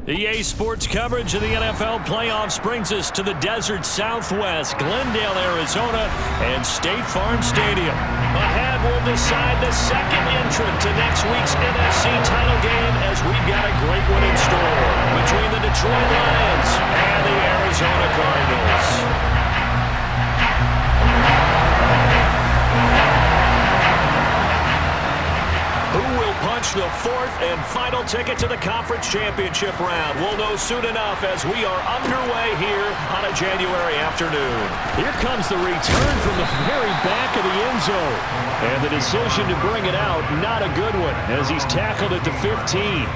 EA Sports coverage of the NFL playoffs brings us to the desert Southwest, Glendale, Arizona, and State Farm Stadium. Ahead will decide the second entrant to next week's NFC title game, as we've got a great one in store between the Detroit Lions and the Arizona Cardinals. Punch the fourth and final ticket to the conference championship round. We'll know soon enough as we are underway here on a January afternoon. Here comes the return from the very back of the end zone. And the decision to bring it out, not a good one, as he's tackled at the 15.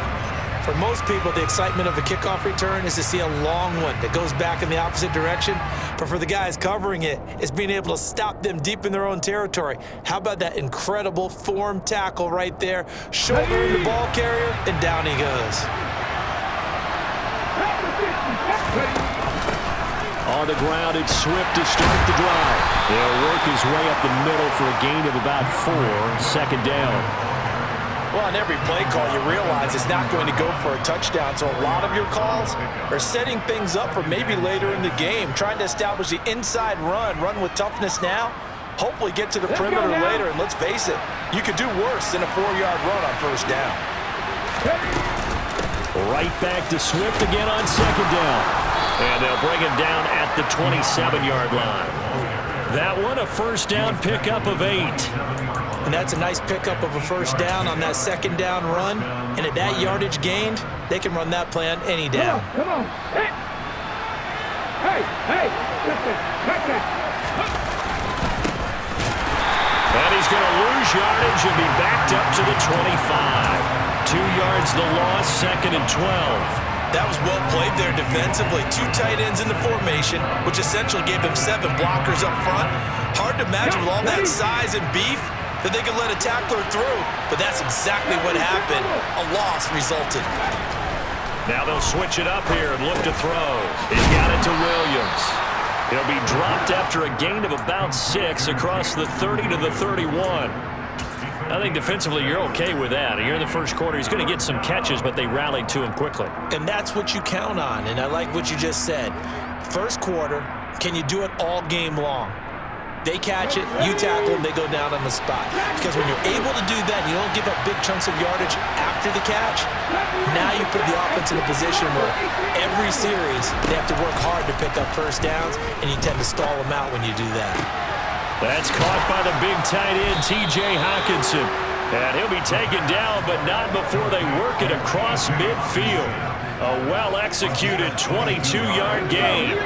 For most people, the excitement of a kickoff return is to see a long one that goes back in the opposite direction. But for the guys covering it, it's being able to stop them deep in their own territory. How about that incredible form tackle right there, shouldering the ball carrier, and down he goes. On the ground, it's Swift to start the drive. He'll work his way up the middle for a gain of about 4, second down. Well, on every play call, you realize it's not going to go for a touchdown, so a lot of your calls are setting things up for maybe later in the game, trying to establish the inside run with toughness now, hopefully get to the perimeter later, and let's face it, you could do worse than a 4-yard run on first down. Right back to Swift again on second down. And they'll bring him down at the 27-yard line. That one, a first down pickup of 8. And that's a nice pickup of a first down on that second down run. And at that yardage gained, they can run that play on any down. Come on. Hey. And he's going to lose yardage and be backed up to the 25. 2 yards the loss, second and 12. That was well played there defensively. 2 tight ends in the formation, which essentially gave them 7 blockers up front. Hard to imagine with all that size and beef that they could let a tackler through, but that's exactly what happened. A loss resulted. Now they'll switch it up here and look to throw. He's got it to Williams. He'll be dropped after a gain of about 6 across the 30 to the 31. I think defensively you're okay with that. Here in the first quarter, he's going to get some catches, but they rallied to him quickly. And that's what you count on, and I like what you just said. First quarter, can you do it all game long? They catch it, you tackle them, they go down on the spot. Because when you're able to do that and you don't give up big chunks of yardage after the catch, now you put the offense in a position where every series they have to work hard to pick up first downs, and you tend to stall them out when you do that. That's caught by the big tight end, T.J. Hockenson. And he'll be taken down, but not before they work it across midfield. A well-executed 22-yard gain.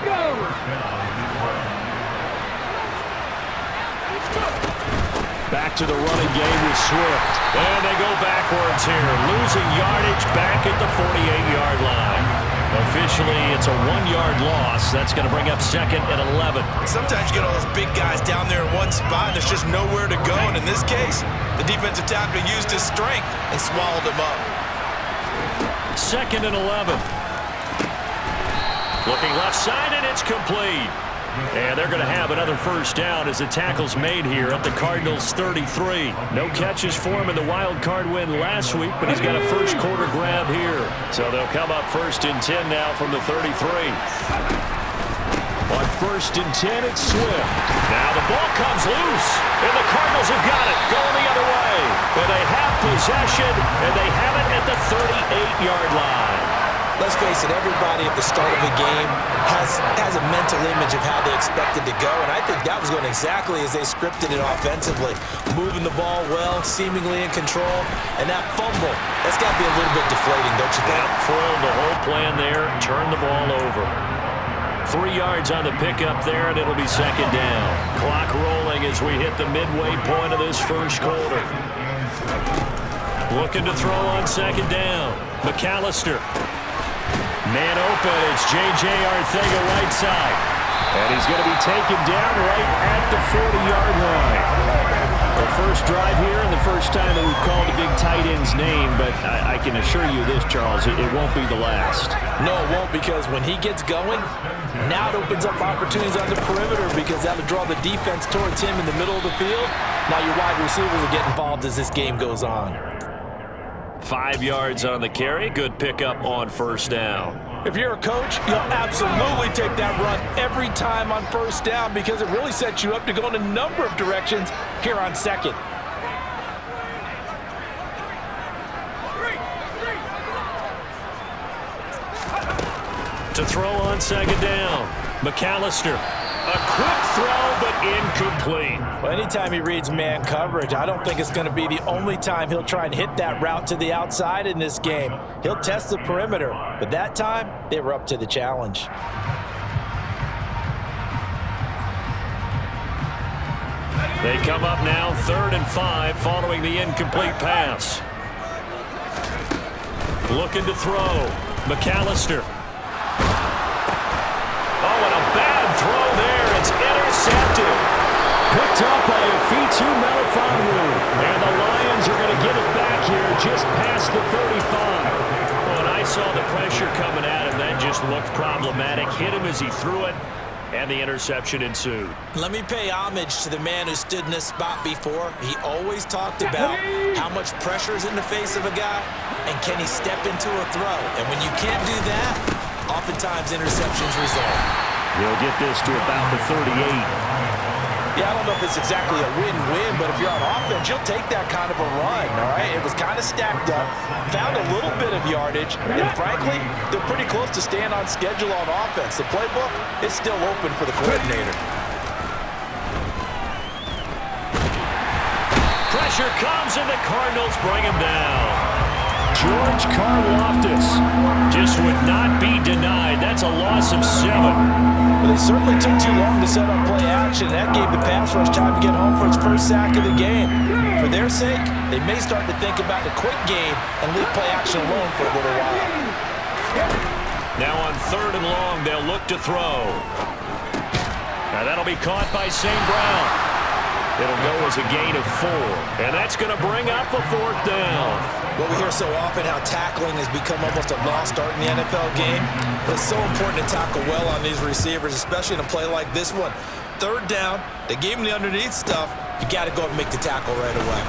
Back to the running game with Swift. And they go backwards here, losing yardage back at the 48-yard line. Officially, it's a 1-yard loss. That's going to bring up second and 11. Sometimes you get all those big guys down there in one spot, and there's just nowhere to go. And in this case, the defensive tackle used his strength and swallowed him up. Second and 11. Looking left side, and it's complete. And they're going to have another first down as the tackle's made here at the Cardinals' 33. No catches for him in the wild card win last week, but he's got a first quarter grab here. So they'll come up first and 10 now from the 33. On first and 10, it's Swift. Now the ball comes loose, and the Cardinals have got it going the other way. But they have possession, and they have it at the 38-yard line. Let's face it, everybody at the start of a game has a mental image of how they expect it to go, and I think that was going exactly as they scripted it offensively. Moving the ball well, seemingly in control, and that fumble, that's got to be a little bit deflating, don't you think? Foiled the whole plan there, turned the ball over. 3 yards on the pickup there, and it'll be second down. Clock rolling as we hit the midway point of this first quarter. Looking to throw on second down. McAllister. Man open, it's J.J. Arthega right side. And he's going to be taken down right at the 40-yard line. The first drive here and the first time that we've called a big tight end's name, but I can assure you this, Charles, it won't be the last. No, it won't, because when he gets going, now it opens up opportunities on the perimeter, because that'll draw the defense towards him in the middle of the field. Now your wide receivers will get involved as this game goes on. 5 yards on the carry. Good pickup on first down. If you're a coach, you'll absolutely take that run every time on first down because it really sets you up to go in a number of directions here on second. To throw on second down, McAllister. A quick throw, but incomplete. Well, anytime he reads man coverage, I don't think it's going to be the only time he'll try and hit that route to the outside in this game. He'll test the perimeter, but that time, they were up to the challenge. They come up now 3rd and 5 following the incomplete pass. Looking to throw, McAllister. Oh, and a bad throw there. It's intercepted. Picked up by Afitu Melifonwu. And the Lions are going to get it back here just past the 35. When I saw the pressure coming at him, that just looked problematic. Hit him as he threw it, and the interception ensued. Let me pay homage to the man who stood in this spot before. He always talked about how much pressure is in the face of a guy, and can he step into a throw. And when you can't do that, oftentimes interceptions result. He'll get this to about the 38. Yeah, I don't know if it's exactly a win-win, but if you're on offense, you'll take that kind of a run, all right? It was kind of stacked up, found a little bit of yardage, and frankly, they're pretty close to staying on schedule on offense. The playbook is still open for the coordinator. Pressure comes, and the Cardinals bring him down. George Karlaftis just would not be denied. That's a loss of 7. Well, they certainly took too long to set up play action. That gave the pass rush time to get home for its first sack of the game. For their sake, they may start to think about the quick game and leave play action alone for a little while. Now on 3rd and long, they'll look to throw. Now that'll be caught by St. Brown. It'll go as a gain of 4, and that's going to bring up a 4th down. Well, we hear so often how tackling has become almost a lost art in the NFL game, but it's so important to tackle well on these receivers, especially in a play like this one. 3rd down, they gave him the underneath stuff. You got to go and make the tackle right away.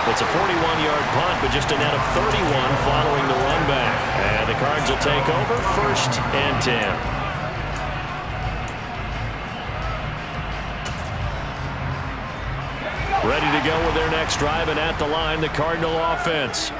It's a 41-yard punt, but just a net of 31 following the run back. And the Cards will take over 1st and 10. Ready to go with their next drive, and at the line, the Cardinal offense.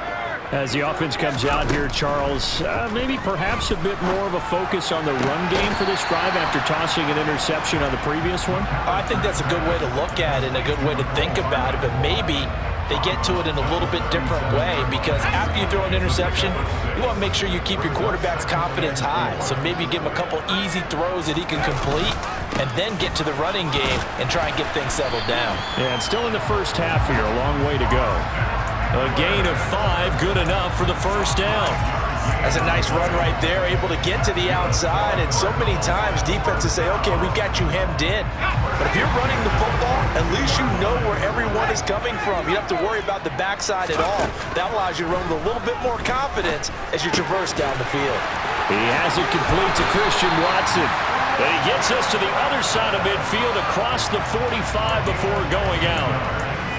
As the offense comes out here, Charles, maybe perhaps a bit more of a focus on the run game for this drive after tossing an interception on the previous one? I think that's a good way to look at it and a good way to think about it, but maybe they get to it in a little bit different way because after you throw an interception, you want to make sure you keep your quarterback's confidence high. So maybe give him a couple easy throws that he can complete and then get to the running game and try and get things settled down. Yeah, and still in the first half here, a long way to go. A gain of 5, good enough for the 1st down. That's a nice run right there, able to get to the outside, and so many times defenses say, okay, we've got you hemmed in. But if you're running the football, at least you know where everyone is coming from. You don't have to worry about the backside at all. That allows you to run with a little bit more confidence as you traverse down the field. He has it complete to Christian Watson. And he gets us to the other side of midfield across the 45 before going out.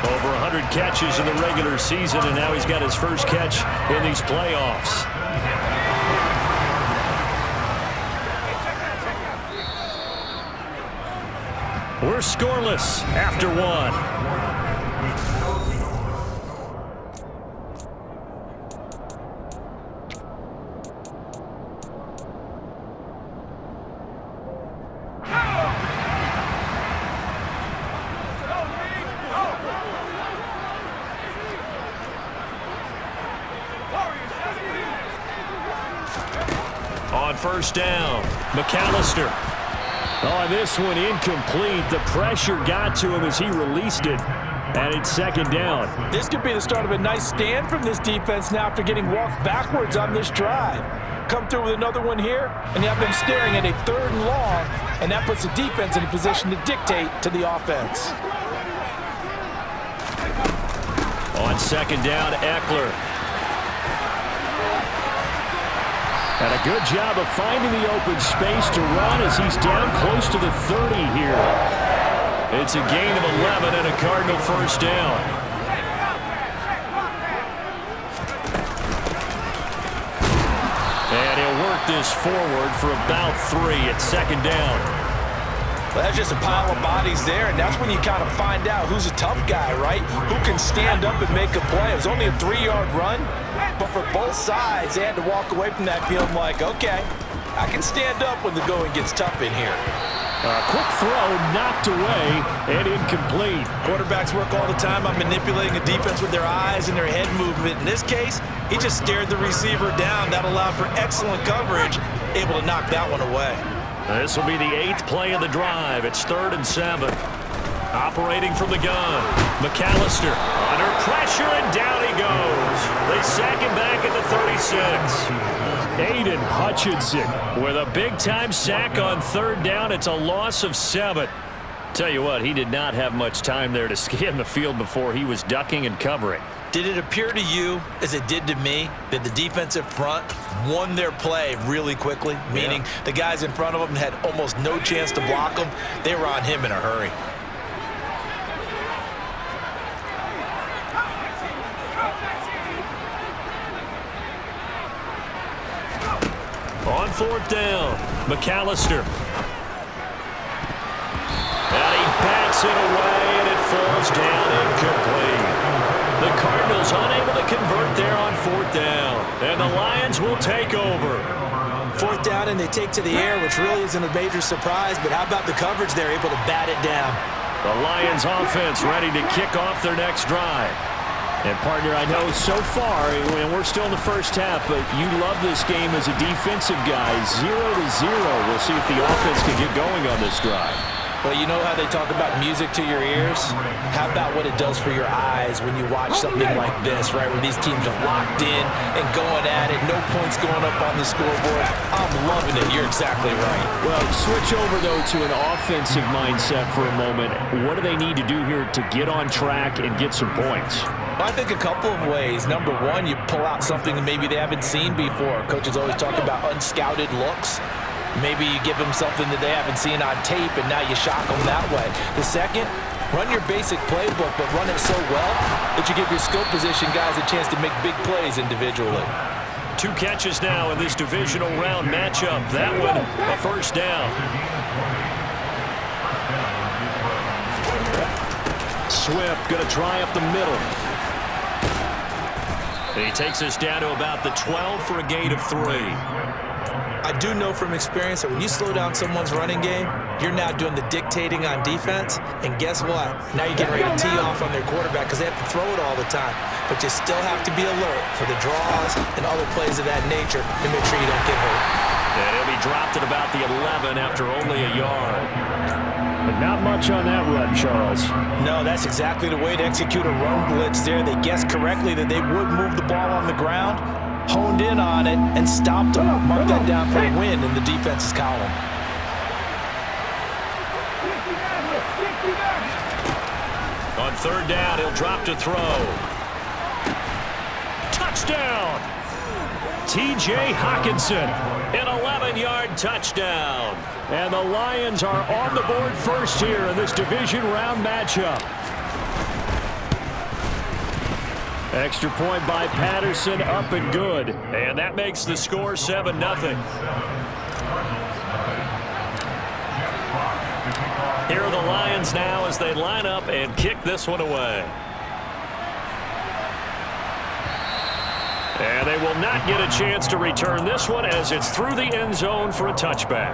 Over 100 catches in the regular season, and now he's got his first catch in these playoffs. We're scoreless after 1. On 1st down, McAllister. Oh, this one incomplete. The pressure got to him as he released it. And it's 2nd down. This could be the start of a nice stand from this defense now after getting walked backwards on this drive. Come through with another one here, and you have them staring at a 3rd and long, and that puts the defense in a position to dictate to the offense. On 2nd down, Eckler. And a good job of finding the open space to run as he's down close to the 30 here. It's a gain of 11 and a Cardinal 1st down. this forward for about 3 at second down. Well, that's just a pile of bodies there, and that's when you kind of find out who's a tough guy, right? Who can stand up and make a play. It was only a 3-yard run, but for both sides, they had to walk away from that feeling like, okay, I can stand up when the going gets tough in here. Quick throw knocked away and incomplete. Quarterbacks work all the time on manipulating a defense with their eyes and their head movement. In this case, he just stared the receiver down. That allowed for excellent coverage, able to knock that one away. This will be the 8th play of the drive. It's 3rd and 7. Operating from the gun. McAllister under pressure, and down he goes. They sack him back at the 36. Aiden Hutchinson With a big-time sack on 3rd down. It's a loss of 7. Tell you what, he did not have much time there to scan the field before he was ducking and covering. Did it appear to you, as it did to me, that the defensive front won their play really quickly? Meaning the guys in front of them had almost no chance to block them. They were on him in a hurry. On 4th down, McAllister. And he bats it away, and it falls down incomplete. The Cardinals unable to convert there on 4th down, and the Lions will take over. 4th down, and they take to the air, which really isn't a major surprise, but how about the coverage there, able to bat it down? The Lions offense ready to kick off their next drive. And, partner, I know so far, and we're still in the first half, but you love this game as a defensive guy. 0-0. We'll see if the offense can get going on this drive. Well, you know how they talk about music to your ears? How about what it does for your eyes when you watch something like this, right, where these teams are locked in and going at it, no points going up on the scoreboard? I'm loving it. You're exactly right. Well, switch over, though, to an offensive mindset for a moment. What do they need to do here to get on track and get some points? I think a couple of ways. Number one, you pull out something that maybe they haven't seen before. Coaches always talk about unscouted looks. Maybe you give them something that they haven't seen on tape, and now you shock them that way. The second, run your basic playbook, but run it so well that you give your skill position guys a chance to make big plays individually. 2 catches now in this divisional round matchup. That one, a 1st down. Swift going to try up the middle. He takes us down to about the 12 for a gain of 3. I do know from experience that when you slow down someone's running game, you're now doing the dictating on defense. And guess what? Now you're getting ready to tee off on their quarterback because they have to throw it all the time. But you still have to be alert for the draws and other plays of that nature to make sure you don't get hurt. And he'll be dropped at about the 11 after only a yard. But not much on that run, Charles. No, that's exactly the way to execute a run blitz there. They guessed correctly that they would move the ball on the ground, honed in on it, and stopped them. Mark that down for a win in the defense's column. On 3rd down, he'll drop to throw. Touchdown! T.J. Hockenson, an 11-yard touchdown. And the Lions are on the board first here in this division round matchup. Extra point by Patterson, up and good. And that makes the score 7-0. Here are the Lions now as they line up and kick this one away. And they will not get a chance to return this one as it's through the end zone for a touchback.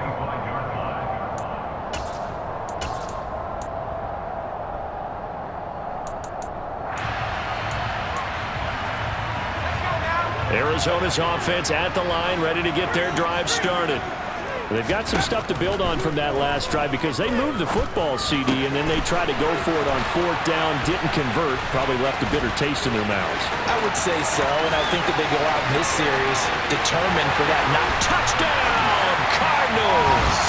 Arizona's offense at the line, ready to get their drive started. They've got some stuff to build on from that last drive because they moved the football, CD, and then they tried to go for it on 4th down, didn't convert, probably left a bitter taste in their mouths. I would say so, and I think that they go out in this series determined for that not Touchdown, Cardinals!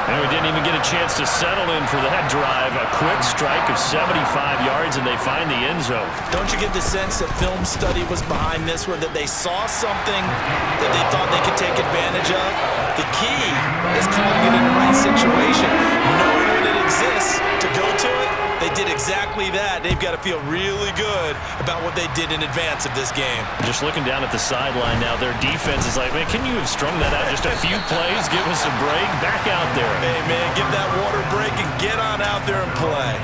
And we didn't even get a chance to settle in for that drive. A quick strike of 75 yards, and they find the end zone. Don't you get the sense that film study was behind this one, that they saw something that they thought they could take advantage of? The key is calling it in the right situation, knowing when it exists to go to it, They did exactly that. They've got to feel really good about what they did in advance of this game. Just looking down at the sideline now, their defense is like, man, can you have strung that out just a few plays? Give us a break. Back out there. Hey, man, give that water break and get on out there and play.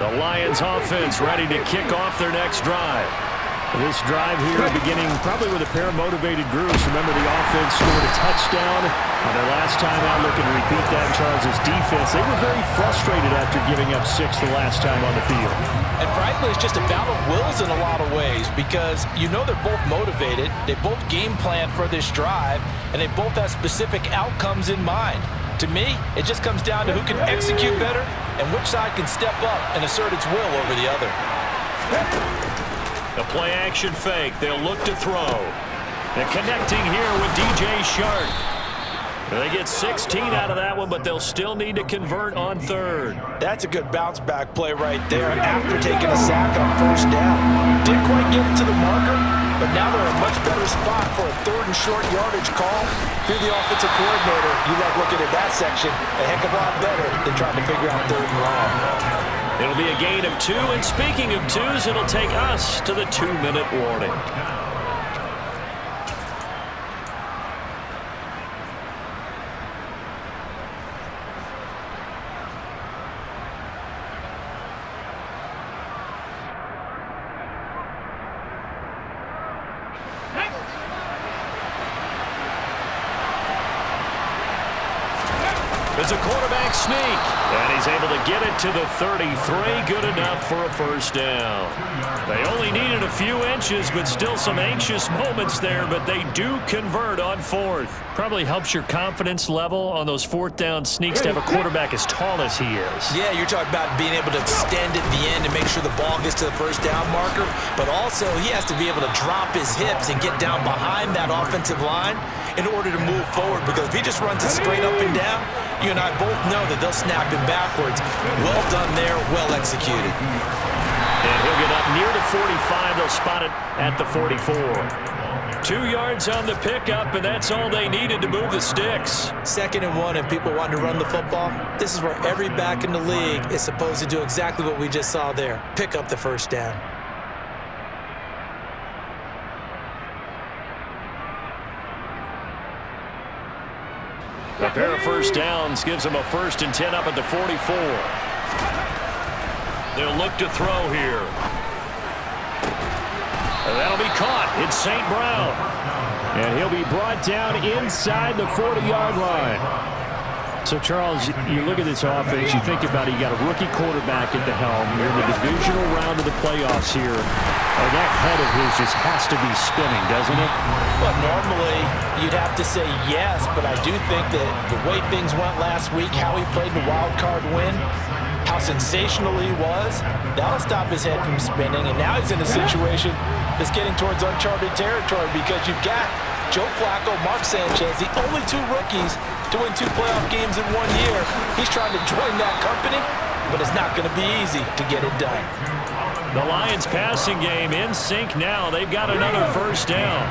The Lions offense ready to kick off their next drive. This drive here beginning probably with a pair of motivated groups. Remember, the offense scored a touchdown on their last time out. Looking to repeat that. Charles' defense, they were very frustrated after giving up 6 the last time on the field. And frankly, it's just a battle of wills in a lot of ways because you know they're both motivated. They both game plan for this drive, and they both have specific outcomes in mind. To me, it just comes down to who can execute better and which side can step up and assert its will over the other. The play-action fake. They'll look to throw. They're connecting here with DJ Shark. They get 16 out of that one, but they'll still need to convert on third. That's a good bounce-back play right there after taking a sack on first down. Didn't quite get it to the marker, but now they're in a much better spot for a third and short yardage call. If you're the offensive coordinator, you like looking at that section a heck of a lot better than trying to figure out third and long. It'll be a gain of 2, and speaking of 2s, it'll take us to the 2-minute warning. It's a quarterback sneak, and he's able to get it to the 33. Good enough for a first down. They only needed a few inches, but still some anxious moments there, but they do convert on fourth. Probably helps your confidence level on those fourth down sneaks to have a quarterback as tall as he is. Yeah, you're talking about being able to extend at the end and make sure the ball gets to the first down marker, but also he has to be able to drop his hips and get down behind that offensive line in order to move forward, because if he just runs it straight up and down, you and I both know that they'll snap him backwards. Well done there, well executed. And he'll get up near the 45. They'll spot it at the 44. 2 yards on the pickup, and that's all they needed to move the sticks. 2nd and 1, and people want to run the football. This is where every back in the league is supposed to do exactly what we just saw there. Pick up the first down. A pair of first downs gives them a 1st and 10 up at the 44. They'll look to throw here. And that'll be caught. It's St. Brown. And he'll be brought down inside the 40-yard line. So, Charles, you look at this offense, you think about it, you got a rookie quarterback at the helm. You're in the divisional round of the playoffs here. And that head of his just has to be spinning, doesn't it? Well, normally you'd have to say yes, but I do think that the way things went last week, how he played the wild card win, how sensational he was, that'll stop his head from spinning. And now he's in a situation that's getting towards uncharted territory because you've got Joe Flacco, Mark Sanchez, the only 2 rookies to win 2 playoff games in 1 year. He's trying to join that company, but it's not going to be easy to get it done. The Lions passing game in sync now. They've got another first down.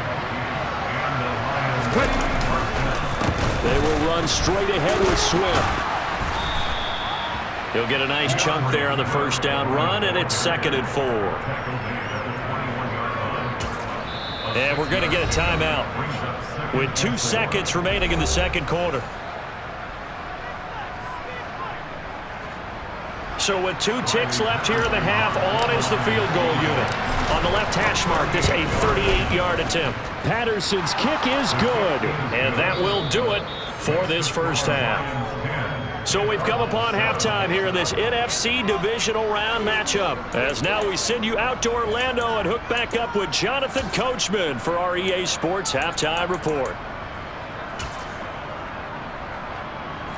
They will run straight ahead with Swift. He'll get a nice chunk there on the first down run, and it's 2nd and 4. And we're going to get a timeout with 2 seconds remaining in the 2nd quarter. So with 2 ticks left here in the half, on is the field goal unit. On the left hash mark, this a 38-yard attempt. Patterson's kick is good. And that will do it for this first half. So we've come upon halftime here in this NFC Divisional Round matchup. As now we send you out to Orlando and hook back up with Jonathan Coachman for our EA Sports Halftime Report.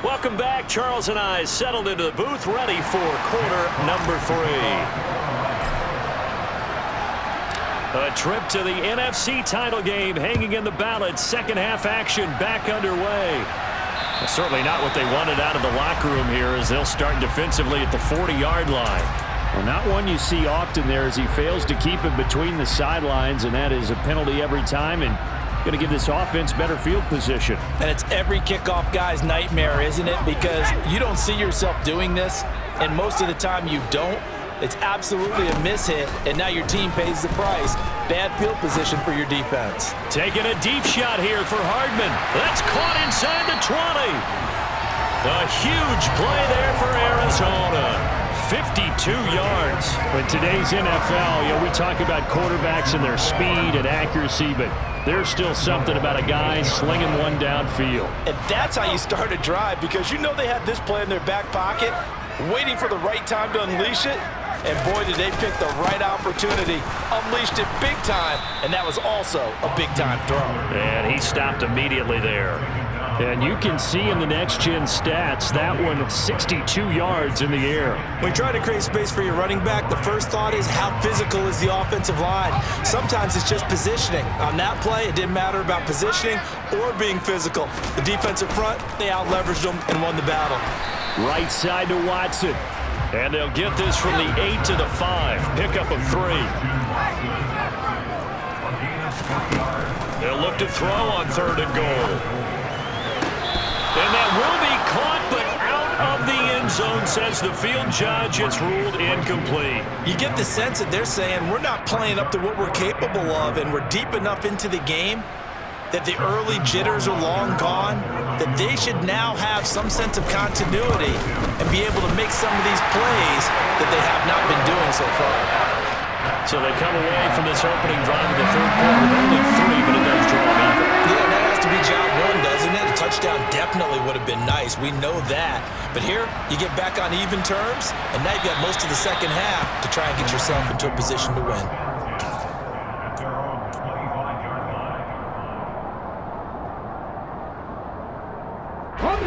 Welcome back. Charles and I settled into the booth, ready for quarter number 3. A trip to the NFC title game hanging in the balance. Second half action back underway. Well, certainly not what they wanted out of the locker room here as they'll start defensively at the 40-yard line. Well, not one you see often there as he fails to keep it between the sidelines, and that is a penalty every time. And Going to give this offense better field position. And it's every kickoff guy's nightmare, isn't it? Because you don't see yourself doing this, and most of the time you don't. It's absolutely a mishit, and now your team pays the price. Bad field position for your defense. Taking a deep shot here for Hardman. That's caught inside the 20. A huge play there for Arizona. 52 yards. In today's NFL, we talk about quarterbacks and their speed and accuracy, but there's still something about a guy slinging one downfield. And that's how you start a drive, because you know they had this play in their back pocket, waiting for the right time to unleash it. And boy, did they pick the right opportunity. Unleashed it big time, and that was also a big-time throw. And he stopped immediately there. And you can see in the next-gen stats, that one 62 yards in the air. When you try to create space for your running back, the first thought is how physical is the offensive line. Sometimes it's just positioning. On that play, it didn't matter about positioning or being physical. The defensive front, they out-leveraged them and won the battle. Right side to Watson. And they'll get this from the 8 to the 5. Pickup of 3. They'll look to throw on 3rd and goal. And that will be caught, but out of the end zone, says the field judge. It's ruled incomplete. You get the sense that they're saying we're not playing up to what we're capable of, and we're deep enough into the game that the early jitters are long gone, that they should now have some sense of continuity and be able to make some of these plays that they have not been doing so far. So they come away from this opening drive in the 3rd quarter with only 3, but it does draw an effort. Yeah, that has to be job one, doesn't it? A touchdown definitely would have been nice. We know that. But here, you get back on even terms, and now you've got most of the second half to try and get yourself into a position to win.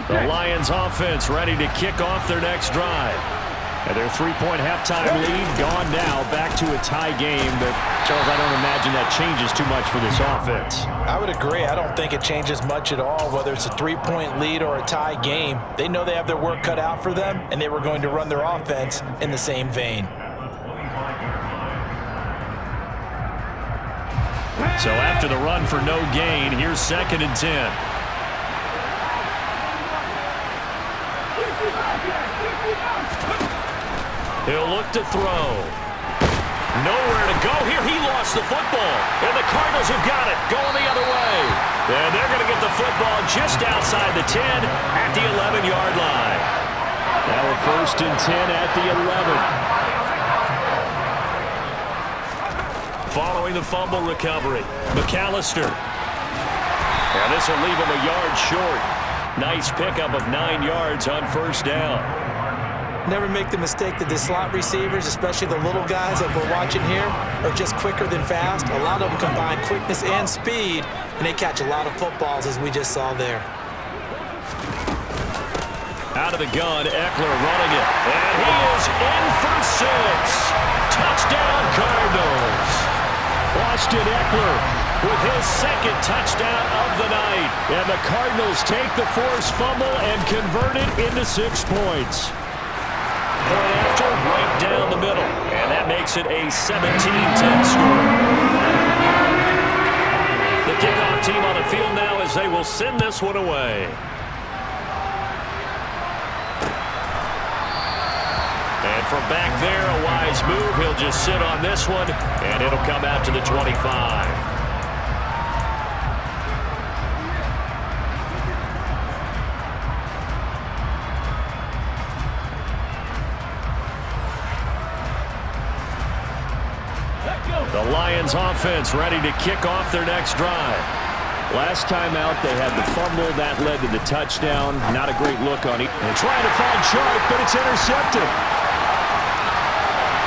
The Lions offense ready to kick off their next drive. And their 3-point halftime lead gone now, back to a tie game. But, Charles, I don't imagine that changes too much for this offense. I would agree. I don't think it changes much at all, whether it's a 3-point lead or a tie game. They know they have their work cut out for them, and they were going to run their offense in the same vein. So after the run for no gain, here's 2nd and 10. He'll look to throw. Nowhere to go here. He lost the football. And the Cardinals have got it. Going the other way. And they're going to get the football just outside the 10 at the 11-yard line. Now a 1st and 10 at the 11. Following the fumble recovery, McAllister. And this will leave him a yard short. Nice pickup of 9 yards on 1st down. Never make the mistake that the slot receivers, especially the little guys like we're watching here, are just quicker than fast. A lot of them combine quickness and speed, and they catch a lot of footballs, as we just saw there. Out of the gun, Eckler running it. And he is in for 6. Touchdown, Cardinals. Austin Eckler with his 2nd touchdown of the night. And the Cardinals take the forced fumble and convert it into 6 points. Point after, right down the middle. And that makes it a 17-10 score. The kickoff team on the field now as they will send this one away. And from back there, a wise move. He'll just sit on this one, and it'll come out to the 25. The Lions offense ready to kick off their next drive. Last time out, they had the fumble. That led to the touchdown. Not a great look on it. They're trying to find Sharp, but it's intercepted.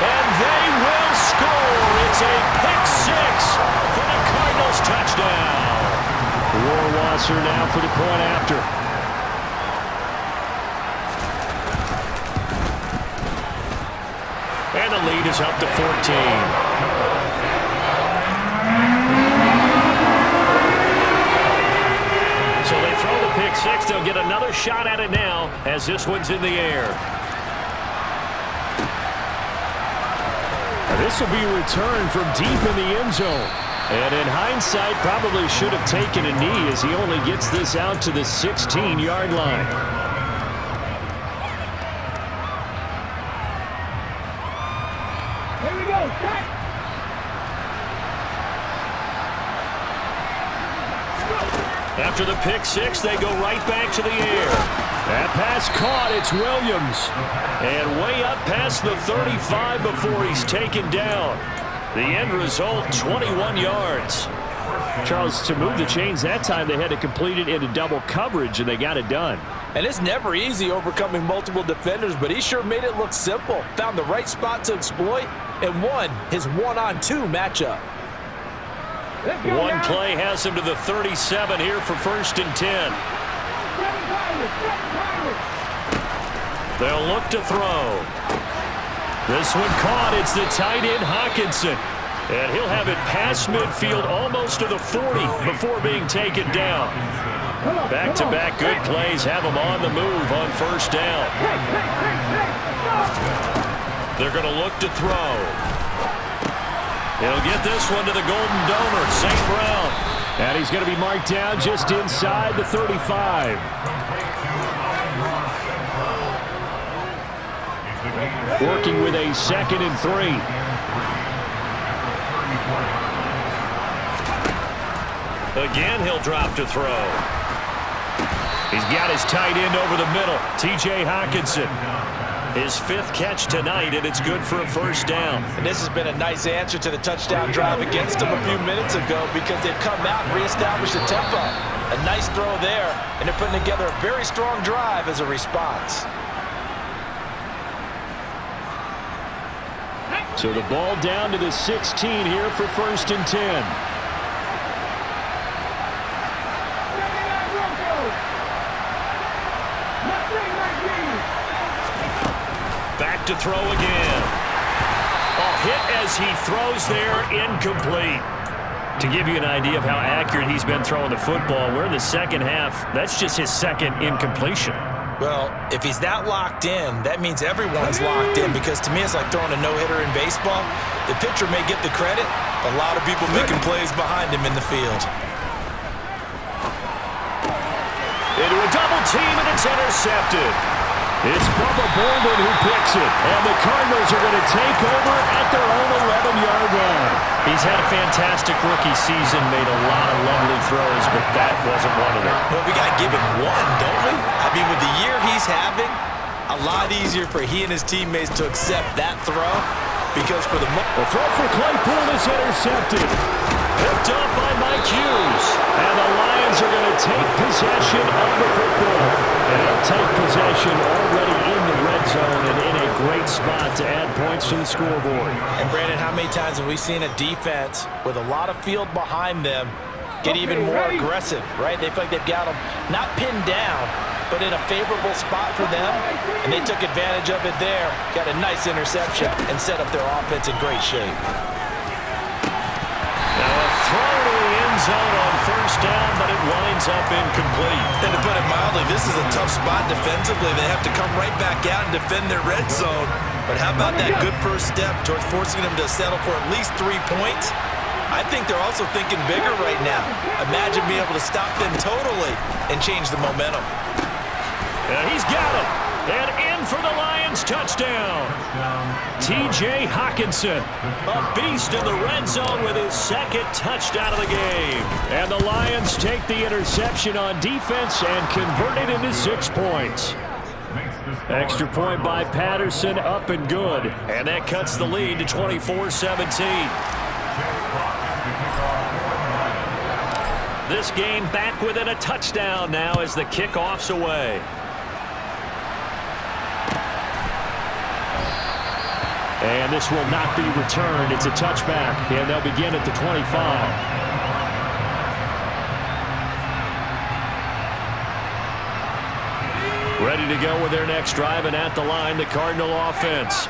And they will score. It's a pick 6 for the Cardinals touchdown. Rohrwasser now for the point after. And the lead is up to 14. So they throw the pick 6. They'll get another shot at it now as this one's in the air. This will be returned from deep in the end zone. And in hindsight, probably should have taken a knee as he only gets this out to the 16-yard line. Here we go. Check. After the pick six, they go right back to the air. That pass caught. It's Williams. And way up past the 35 before he's taken down. The end result, 21 yards. Charles, to move the chains that time, they had to complete it into double coverage, and they got it done. And it's never easy overcoming multiple defenders, but he sure made it look simple. Found the right spot to exploit and won his one-on-two matchup. One play has him to the 37 here for 1st and 10. They'll look to throw. This one caught. It's the tight end Hockenson. And he'll have it past midfield almost to the 40 before being taken down. Back-to-back good plays have him on the move on 1st down. They're going to look to throw. He'll get this one to the golden donor, St. Brown. And he's going to be marked down just inside the 35. Working with a 2nd and 3. Again, he'll drop to throw. He's got his tight end over the middle, T.J. Hockenson. His 5th catch tonight, and it's good for a 1st down. And this has been a nice answer to the touchdown drive against them a few minutes ago because they've come out and reestablished the tempo. A nice throw there, and they're putting together a very strong drive as a response. So the ball down to the 16 here for 1st and 10. Back to throw again. A hit as he throws there, incomplete. To give you an idea of how accurate he's been throwing the football, we're in the 2nd half. That's just his 2nd incompletion. Well, if he's that locked in, that means everyone's locked in because to me it's like throwing a no-hitter in baseball. The pitcher may get the credit, a lot of people making plays behind him in the field. Into a double team, and it's intercepted. It's Bubba Bolden who picks it, and the Cardinals are going to take over at their own 11-yard line. He's had a fantastic rookie season, made a lot of lovely throws, but that wasn't one of them. Well, we got to give him one, don't we? I mean, with the year he's having, a lot easier for he and his teammates to accept that throw because for the throw for Claypool is intercepted. Picked up by Mike Hughes. And the Lions are going to take possession of the football. And they'll take possession already in the red zone and in a great spot to add points to the scoreboard. And Brandon, how many times have we seen a defense with a lot of field behind them get even more aggressive, right? They feel like they've got them not pinned down, but in a favorable spot for them, and they took advantage of it there, got a nice interception, and set up their offense in great shape. Now a throw to the end zone on 1st down, but it winds up incomplete. And to put it mildly, this is a tough spot defensively. They have to come right back out and defend their red zone. But how about that good first step towards forcing them to settle for at least 3 points? I think they're also thinking bigger right now. Imagine being able to stop them totally and change the momentum. And he's got it. And in for the Lions touchdown. T.J. Hockenson, a beast in the red zone with his 2nd touchdown of the game. And the Lions take the interception on defense and convert it into 6 points. Extra point by Patterson, up and good. And that cuts the lead to 24-17. This game back within a touchdown now as the kickoff's away. And this will not be returned. It's a touchback, and they'll begin at the 25. Ready to go with their next drive, and at the line, the Cardinal offense.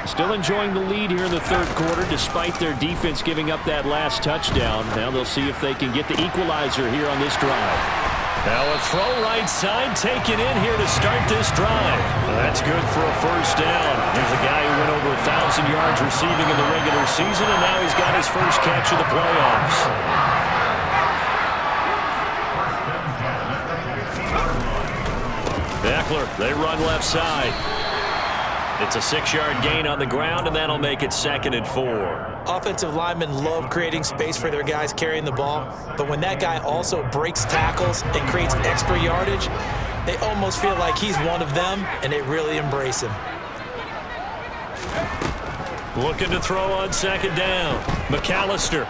Still enjoying the lead here in the 3rd quarter, despite their defense giving up that last touchdown. Now they'll see if they can get the equalizer here on this drive. Now a throw right side taken in here to start this drive. That's good for a first down. Here's a guy who went over 1,000 yards receiving in the regular season, and now he's got his first catch of the playoffs. Eckler, they run left side. It's a 6-yard gain on the ground, and that'll make it 2nd and 4. Offensive linemen love creating space for their guys carrying the ball, but when that guy also breaks tackles and creates extra yardage, they almost feel like he's one of them, and they really embrace him. Looking to throw on 2nd down. McAllister.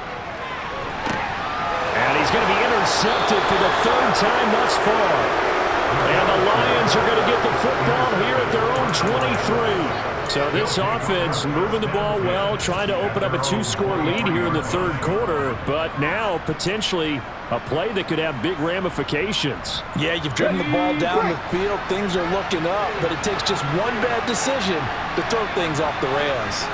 And he's going to be intercepted for the 3rd time thus far. And the Lions are going to get the football here at their own 23. So this offense moving the ball well, trying to open up a 2-score lead here in the 3rd quarter, but now potentially a play that could have big ramifications. Yeah, you've driven the ball down the field. Things are looking up, but it takes just one bad decision to throw things off the rails.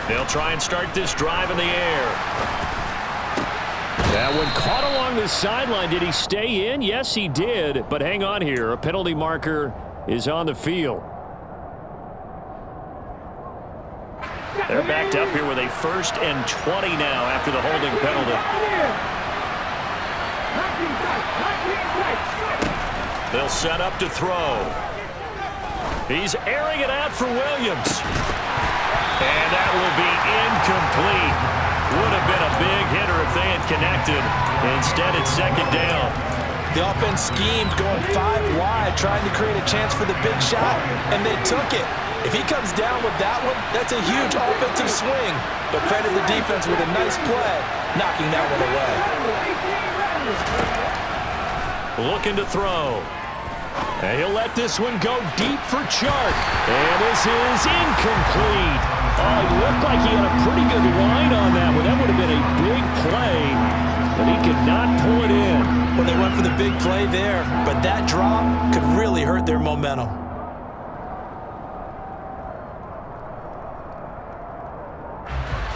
They'll try and start this drive in the air. That one caught along the sideline. Did he stay in? Yes, he did. But hang on here. A penalty marker is on the field. They're backed up here with a 1st and 20 now after the holding penalty. They'll set up to throw. He's airing it out for Williams. And that will be incomplete. Would have been a big hitter if they had connected. Instead, it's 2nd down. The offense schemed going 5 wide, trying to create a chance for the big shot, and they took it. If he comes down with that one, that's a huge offensive swing. But credit the defense with a nice play, knocking that one away. Looking to throw. And he'll let this one go deep for Chark. And this is incomplete. Oh, it looked like he had a pretty good line on that one. That would have been a big play, but he could not pull it in. Well, they went for the big play there, but that drop could really hurt their momentum.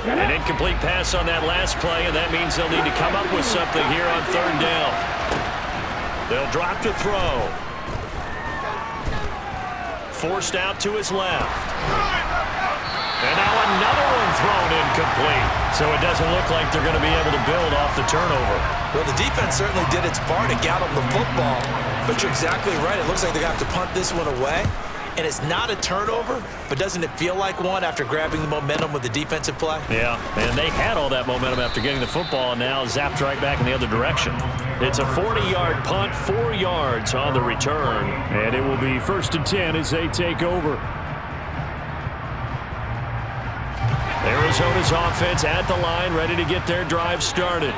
An incomplete pass on that last play, and that means they'll need to come up with something here on 3rd down. They'll drop to throw. Forced out to his left. And now another one thrown incomplete. So it doesn't look like they're going to be able to build off the turnover. Well, the defense certainly did its part to get them the football. But you're exactly right. It looks like they're going to have to punt this one away. And it's not a turnover, but doesn't it feel like one after grabbing the momentum with the defensive play? Yeah, and they had all that momentum after getting the football, and now zapped right back in the other direction. It's a 40-yard punt, 4 yards on the return. And it will be 1st and 10 as they take over. Arizona's offense at the line, ready to get their drive started.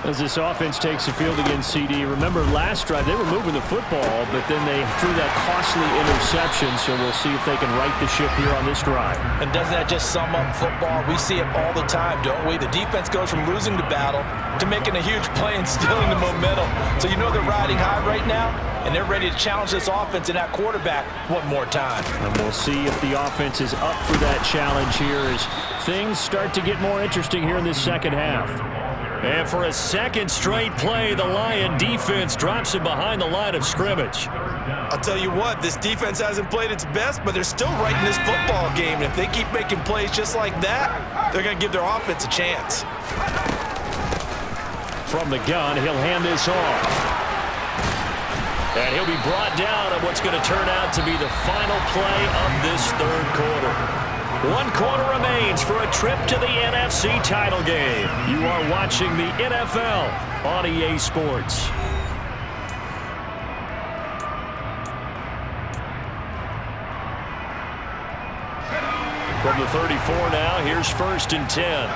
As this offense takes the field against CD. Remember, last drive, they were moving the football, but then they threw that costly interception, so we'll see if they can right the ship here on this drive. And doesn't that just sum up football? We see it all the time, don't we? The defense goes from losing the battle to making a huge play and stealing the momentum. So you know they're riding high right now, and they're ready to challenge this offense and that quarterback one more time. And we'll see if the offense is up for that challenge here as things start to get more interesting here in this 2nd half. And for a 2nd straight play, the Lion defense drops him behind the line of scrimmage. I'll tell you what, this defense hasn't played its best, but they're still right in this football game. And if they keep making plays just like that, they're going to give their offense a chance. From the gun, he'll hand this off. And he'll be brought down on what's going to turn out to be the final play of this 3rd quarter. 1 quarter remains for a trip to the NFC title game. You are watching the NFL on EA Sports. From the 34 now, here's 1st and 10.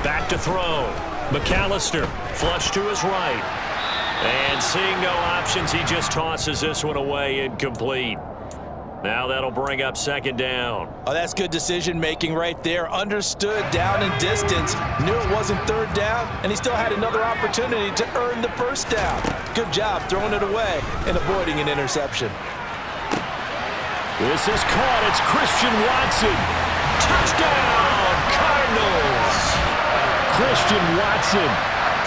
Back to throw. McAllister, flush to his right. And seeing no options, he just tosses this one away, incomplete. Now that'll bring up 2nd down. Oh, that's good decision-making right there. Understood down and distance. Knew it wasn't 3rd down, and he still had another opportunity to earn the 1st down. Good job throwing it away and avoiding an interception. This is caught. It's Christian Watson. Touchdown, Cardinals. Christian Watson.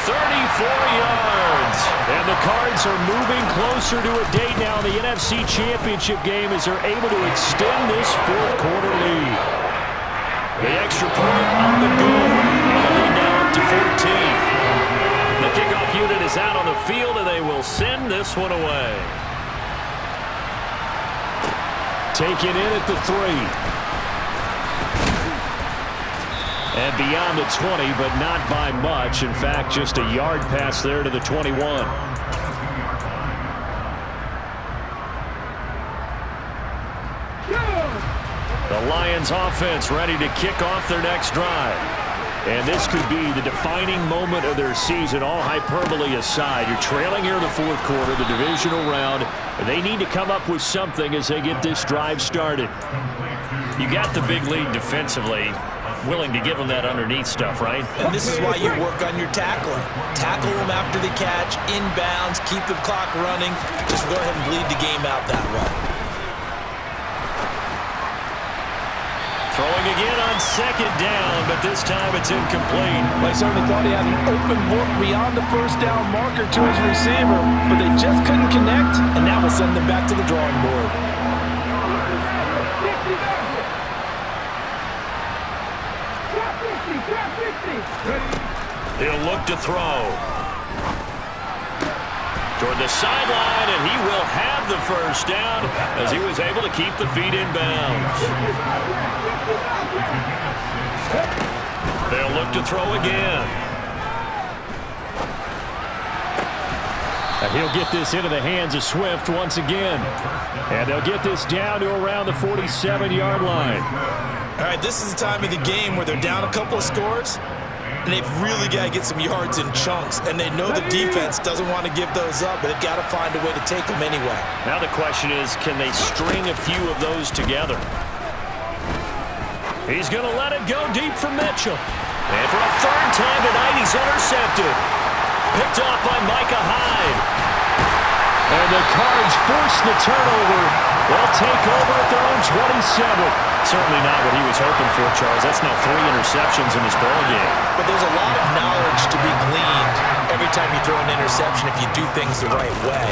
34 yards. And the Cards are moving closer to a date now in the NFC Championship game as they're able to extend this fourth quarter lead. The extra point on the goal. And the lead now up to 14. The kickoff unit is out on the field, and they will send this one away. Taken in at the 3. And beyond the 20, but not by much. In fact, just a yard pass there to the 21. The Lions offense ready to kick off their next drive. And this could be the defining moment of their season, all hyperbole aside. You're trailing here in the fourth quarter, the divisional round. They need to come up with something as they get this drive started. You got the big lead defensively. Willing to give them that underneath stuff, right? And this is why you work on your tackling. Tackle them after the catch, inbounds, keep the clock running. Just go ahead and bleed the game out that way. Throwing again on second down, but this time it's incomplete. I certainly thought he had an open look beyond the first down marker to his receiver, but they just couldn't connect, and that will send them back to the drawing board. He'll look to throw. Toward the sideline, and he will have the first down as he was able to keep the feet in bounds. They'll look to throw again. And he'll get this into the hands of Swift once again. And they'll get this down to around the 47-yard line. All right, this is the time of the game where they're down a couple of scores, and they've really got to get some yards in chunks, and they know the defense doesn't want to give those up, but they've got to find a way to take them anyway. Now the question is, can they string a few of those together? He's going to let it go deep for Mitchell. And for a third time tonight, he's intercepted. Picked off by Micah Hyde. And the Cards force the turnover. They'll take over at their own 27. Certainly not what he was hoping for, Charles. That's now 3 interceptions in this ballgame. But there's a lot of knowledge to be gleaned every time you throw an interception if you do things the right way.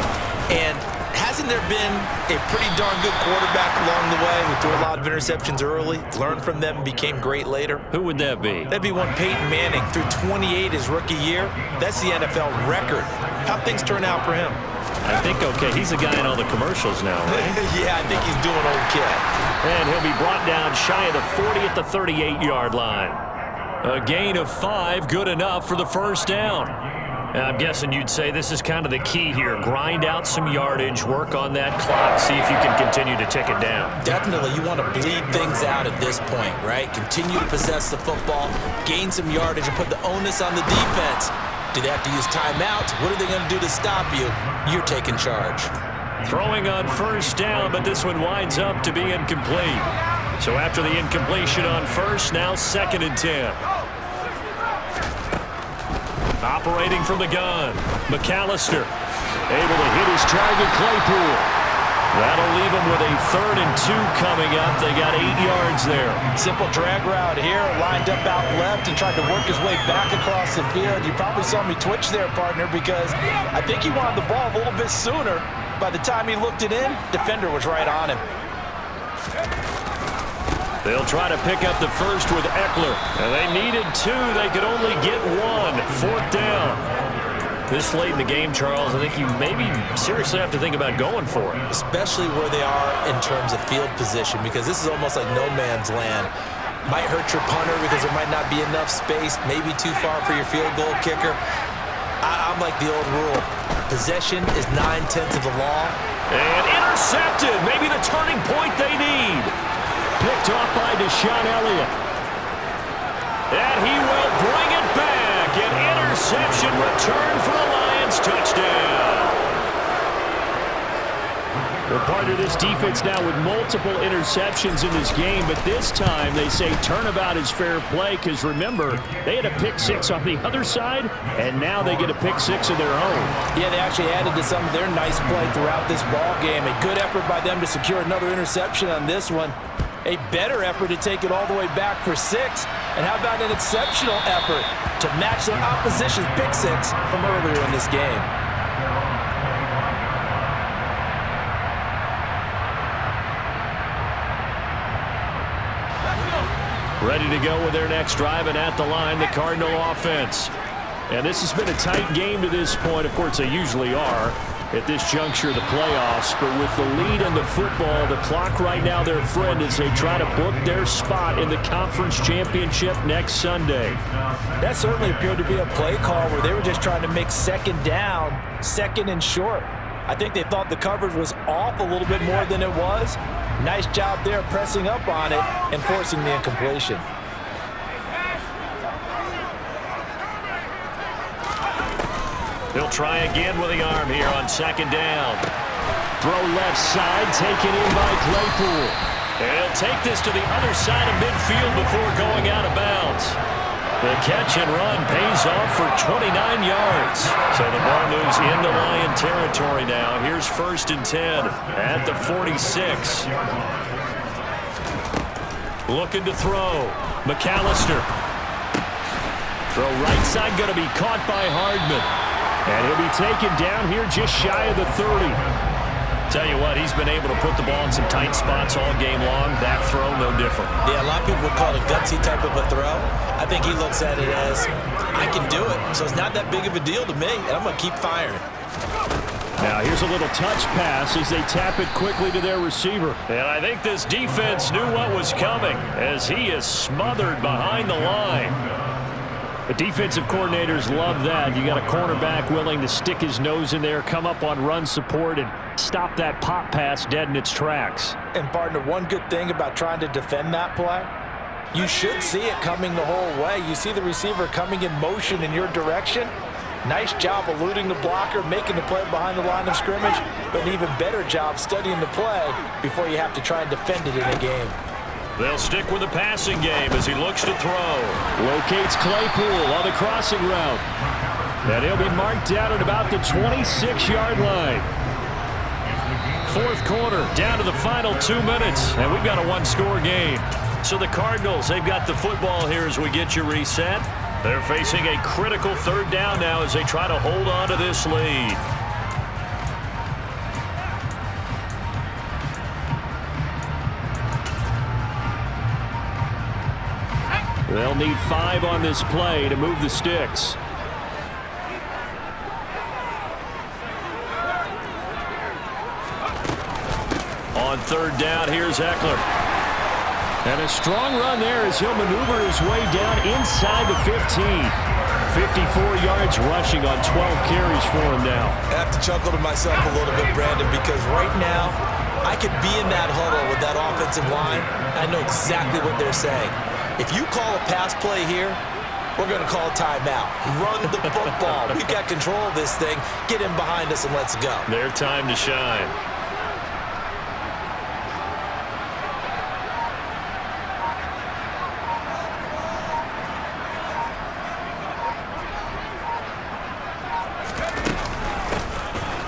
And hasn't there been a pretty darn good quarterback along the way who threw a lot of interceptions early, learned from them, and became great later? Who would that be? That'd be one Peyton Manning threw 28 his rookie year. That's the NFL record. How'd things turn out for him? I think okay. He's the guy in all the commercials now, right? Yeah, I think he's doing okay. And he'll be brought down shy of the 40 at the 38-yard line. A gain of 5, good enough for the first down. And I'm guessing you'd say this is kind of the key here. Grind out some yardage, work on that clock, see if you can continue to tick it down. Definitely, you want to bleed things out at this point, right? Continue to possess the football, gain some yardage, and put the onus on the defense. Do they have to use timeouts? What are they going to do to stop you? You're taking charge. Throwing on first down, but this one winds up to be incomplete. So after the incompletion on first, now 2nd and 10. Operating from the gun, McAllister able to hit his target, Claypool. That'll leave him with a 3rd and 2 coming up. They got 8 yards there. Simple drag route here, lined up out left and tried to work his way back across the field. You probably saw me twitch there, partner, because I think he wanted the ball a little bit sooner. By the time he looked it in, defender was right on him. They'll try to pick up the first with Eckler. And they needed 2. They could only get 1. 4th down. This late in the game, Charles, I think you maybe seriously have to think about going for it. Especially where they are in terms of field position, because this is almost like no man's land. Might hurt your punter because there might not be enough space, maybe too far for your field goal kicker. I'm like the old rule. Possession is 9/10 of the law. And intercepted. Maybe the turning point they need. Picked off by Deshaun Elliott. And he will bring it back. An interception return for the Lions. Touchdown. Well, partner, this defense now with multiple interceptions in this game, but this time they say turnabout is fair play because, remember, they had a pick six on the other side, and now they get a pick six of their own. Yeah, they actually added to some of their nice play throughout this ball game. A good effort by them to secure another interception on this one. A better effort to take it all the way back for 6. And how about an exceptional effort to match the opposition's pick six from earlier in this game? Ready to go with their next drive, and at the line, the Cardinal offense. And this has been a tight game to this point. Of course, they usually are at this juncture of the playoffs. But with the lead in the football, the clock right now their friend as they try to book their spot in the conference championship next Sunday. That certainly appeared to be a play call where they were just trying to make second down, second and short. I think they thought the coverage was off a little bit more than it was. Nice job there pressing up on it and forcing the incompletion. He'll try again with the arm here on second down. Throw left side, taken in by Claypool. And he'll take this to the other side of midfield before going out of bounds. The catch and run pays off for 29 yards. So the ball moves into Lion territory now. Here's 1st and 10 at the 46. Looking to throw. McAllister. Throw right side, going to be caught by Hardman. And he'll be taken down here just shy of the 30. Tell you what, he's been able to put the ball in some tight spots all game long. That throw, no different. Yeah, a lot of people would call it a gutsy type of a throw. I think he looks at it as, I can do it, so it's not that big of a deal to me, and I'm going to keep firing. Now here's a little touch pass as they tap it quickly to their receiver. And I think this defense knew what was coming as he is smothered behind the line. The defensive coordinators love that. You got a cornerback willing to stick his nose in there, come up on run support, and stop that pop pass dead in its tracks. And, partner, one good thing about trying to defend that play, you should see it coming the whole way. You see the receiver coming in motion in your direction. Nice job eluding the blocker, making the play behind the line of scrimmage, but an even better job studying the play before you have to try and defend it in a game. They'll stick with the passing game as he looks to throw. Locates Claypool on the crossing route. And he'll be marked down at about the 26-yard line. 4th quarter, down to the final 2 minutes, and we've got a one-score game. So the Cardinals, they've got the football here as we get you reset. They're facing a critical 3rd down now as they try to hold on to this lead. They'll need 5 on this play to move the sticks. On 3rd down, here's Eckler. And a strong run there as he'll maneuver his way down inside the 15. 54 yards rushing on 12 carries for him now. I have to chuckle to myself a little bit, Brandon, because right now I could be in that huddle with that offensive line. I know exactly what they're saying. If you call a pass play here, we're going to call a timeout. Run the football. We've got control of this thing. Get in behind us and let's go. Their time to shine.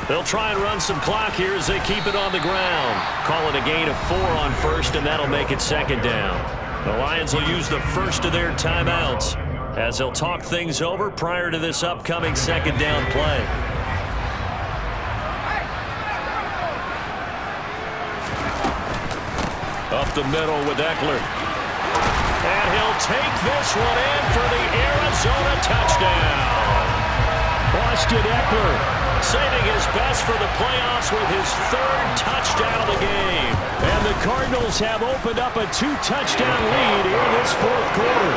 They'll try and run some clock here as they keep it on the ground. Call it a gain of 4 on 1st, and that'll make it 2nd down. The Lions will use the first of their timeouts as they'll talk things over prior to this upcoming 2nd down play. Up the middle with Eckler. And he'll take this one in for the Arizona touchdown. Austin Eckler saving his best for the playoffs with his 3rd touchdown of the game. And the Cardinals have opened up a 2-touchdown lead here in this 4th quarter.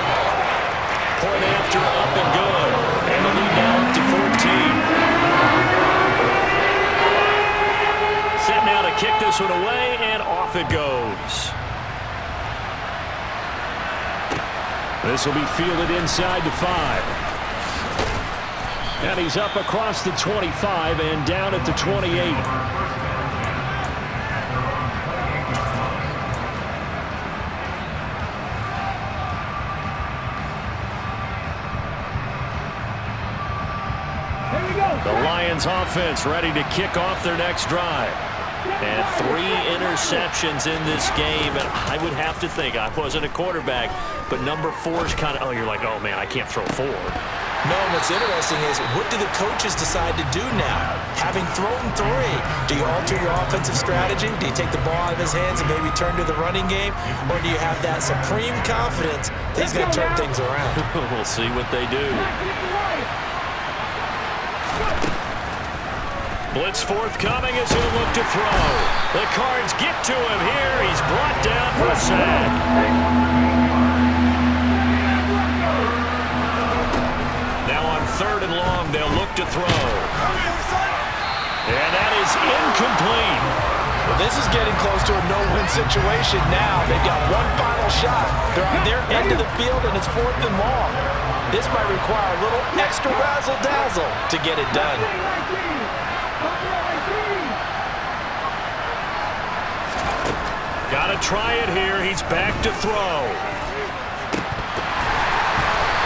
Point after up and good. And the lead now up to 14. Set now to kick this one away, and off it goes. This will be fielded inside the 5. And he's up across the 25 and down at the 28. The Lions offense ready to kick off their next drive. And 3 interceptions in this game. And I would have to think, I wasn't a quarterback, but number 4 is kind of, you're like, oh, man, I can't throw 4. No, what's interesting is, what do the coaches decide to do now? Having thrown 3, do you alter your offensive strategy? Do you take the ball out of his hands and maybe turn to the running game? Or do you have that supreme confidence that he's going to turn things around? We'll see what they do. Blitz forthcoming as he'll look to throw. The Cards get to him here. He's brought down for a sack. Now on 3rd and long, they'll look to throw. And that is incomplete. Well, this is getting close to a no-win situation now. They've got one final shot. They're on their end of the field, and it's 4th and long. This might require a little extra razzle-dazzle to get it done. Got to try it here. He's back to throw.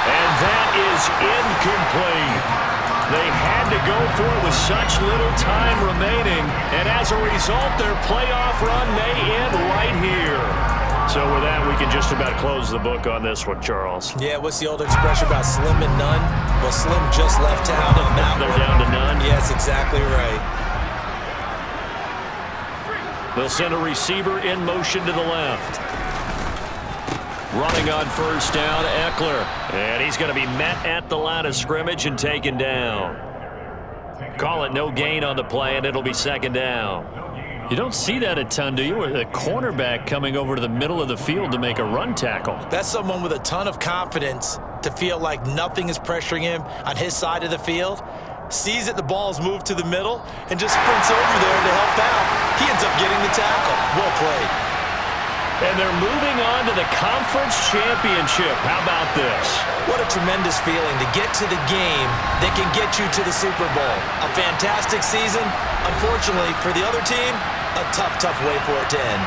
And that is incomplete. They had to go for it with such little time remaining. And as a result, their playoff run may end right here. So with that, we can just about close the book on this one, Charles. Yeah, what's the old expression about slim and none? Well, Slim just left town on that They're one. down to none. Yes, exactly right. They'll send a receiver in motion to the left. Running on 1st down, Eckler. And he's going to be met at the line of scrimmage and taken down. Call it no gain on the play, and it'll be 2nd down. You don't see that a ton, do you? With a cornerback coming over to the middle of the field to make a run tackle. That's someone with a ton of confidence to feel like nothing is pressuring him on his side of the field. Sees that the ball's moved to the middle and just sprints over there to help out. He ends up getting the tackle. Well played. And they're moving on to the conference championship. How about this? What a tremendous feeling to get to the game that can get you to the Super Bowl. A fantastic season. Unfortunately, for the other team, a tough way for it to end.